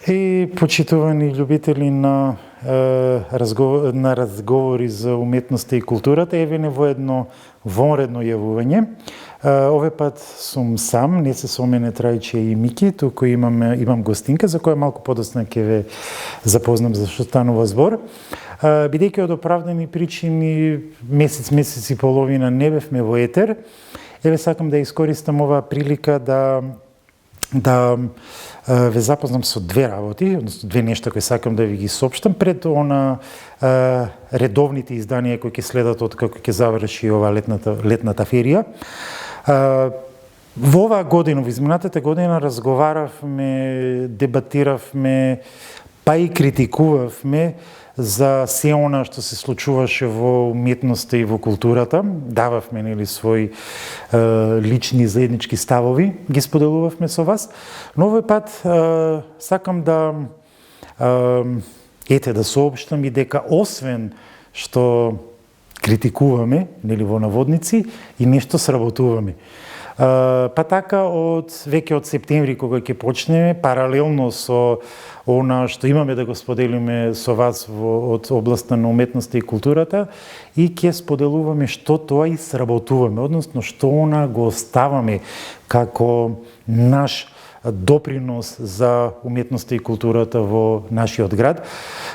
И почитувани љубители на разговори за уметноста и културата, еве не во едно вонредно јавување. Овој пат сум сам, не се со мене Трајче и Мики, туку имам гостинка за која малку подоцна ќе ве запознам за што станува збор. Бидејќи од оправдани причини месец и половина не бевме во етер, еве сакам да искористам оваа прилика да ве запознам со две работи, односно две нешта кои сакам да ви ги соопштам пред редовните изданија кои ќе следат од како ќе заврши ова летната ферија. Во оваа година, во изминатата година разговаравме, дебатиравме, па и критикувавме за се она што се случуваше во уметноста и во културата. Дававме своји лични заеднички ставови, ги споделувавме со вас. Но овој пат сакам да соопштам и дека освен што критикуваме, во наводници, и нешто сработуваме. Па така веќе од септември кога ќе почнеме, паралелно со она што имаме да го споделиме со вас од областта на уметноста и културата, и ќе споделуваме што тоа и сработуваме, односно што она го оставаме како наш допринос за уметноста и културата во нашиот град.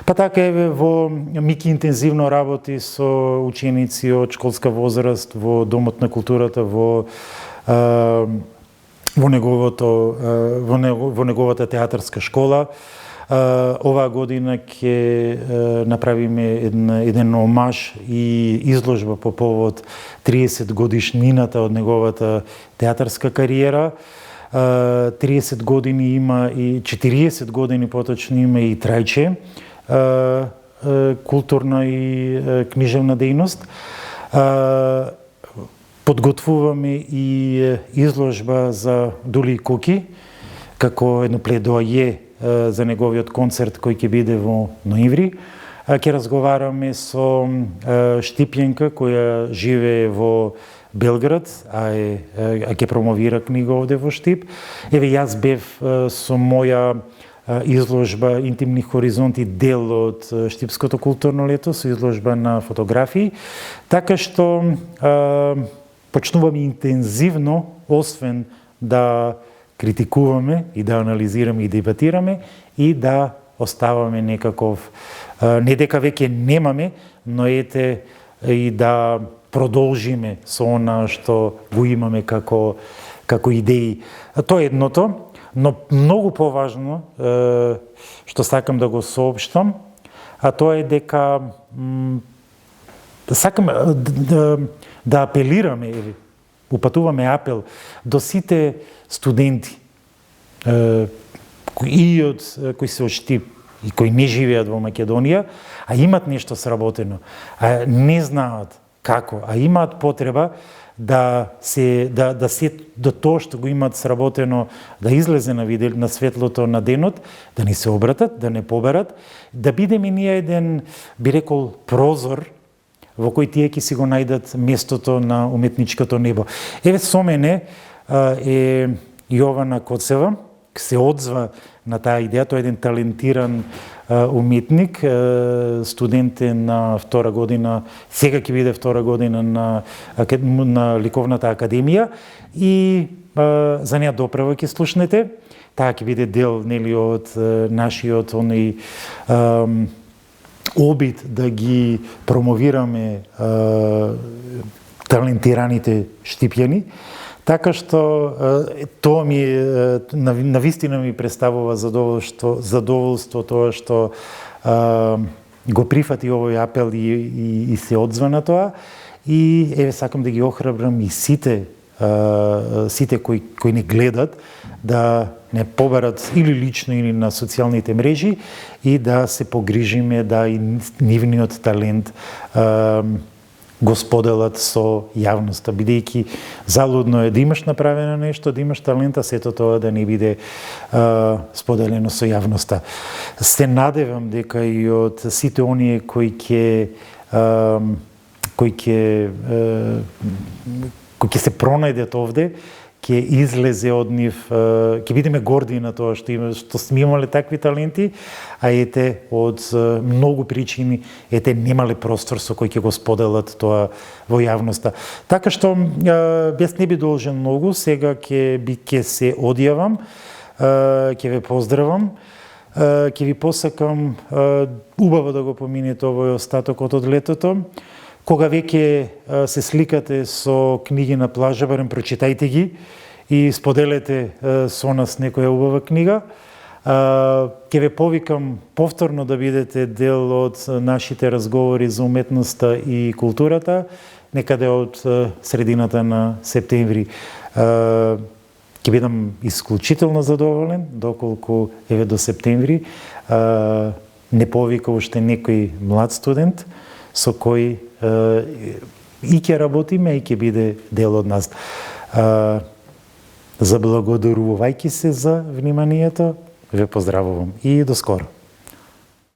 Па така еве во Мики интензивно работи со ученици од школска возраст во Домот на културата во неговата театарска школа. Оваа година ќе направиме еден омаж и изложба по повод 30 годишнината од неговата театарска кариера. 30 години има и 40 години поточно има и Трајче, културна и книжевна дејност. Подготвуваме и изложба за Дули Куки, како едно пледоаје за неговиот концерт кој ќе биде во ноември. Ќе разговараме со Штипјенка, која живее во Белград, а ќе промовира книга овде во Штип. Еве јас бев со моја изложба Интимни хоризонти, дел од Штипското културно лето, со изложба на фотографии. Така што почнуваме интензивно, освен да критикуваме и да анализираме и дебатираме, и да оставаме некаков, не дека веќе немаме, но ете и да продолжиме со она што го имаме како идеи. Тоа е едното, но многу поважно што сакам да го соопштам, а тоа е дека сакам да апелираме, упатуваме апел до сите студенти кои се од Штип и кои не живеат во Македонија, а имат нешто сработено, а не знаат како, а имаат потреба да тоа што го имаат сработено да излезе на светлото на денот, да ни се обратат, да не поберат, да бидеме ние еден, би рекол, прозор во кој тие ќе си го најдат местото на уметничкото небо. Еве со мене е Јована Коцева, се одзва на таа идеја, тој е еден талентиран уметник, студент е на втора година, сега ќе биде втора година на Ликовната академија, и за неа доправа ќе слушнете. Таа ќе биде дел од нашиот обид да ги промовираме талентираните штипјани. Така што тоа ми навистина ми представува задоволство тоа што го прифати овој апел и се одзва на тоа. И еве сакам да ги охрабрам и сите кои не гледат да не поберат или лично или на социјалните мрежи и да се погрижиме да и нивниот талент го споделат со јавноста, бидејќи залудно е да имаш направено нешто, да имаш талент, а сето тоа да не биде споделено со јавноста. Се надевам дека и од сите оние кои ќе се пронајдат овде, ќе излезе од нив, ќе бидеме горди на тоа што сме имале такви таленти, а ете од многу причини немале простор со кој ќе го споделат тоа во јавноста. Така што без не би должен многу, сега ќе се одјавам, ќе ве поздравам, ќе ви посакам убаво да го поминете овој остатокот од летото. Кога веќе се сликате со книги на плажа, барем прочитајте ги и споделете со нас некоја убава книга. Ќе ве повикам повторно да бидете дел од нашите разговори за уметноста и културата, некаде од средината на септември. Ќе бидам исклучително задоволен, доколку еве до септември не повика уште некој млад студент со кој и ќе работиме и ќе биде дел од нас. Заблагодарувајќи се за вниманието, ве поздравувам и до скоро.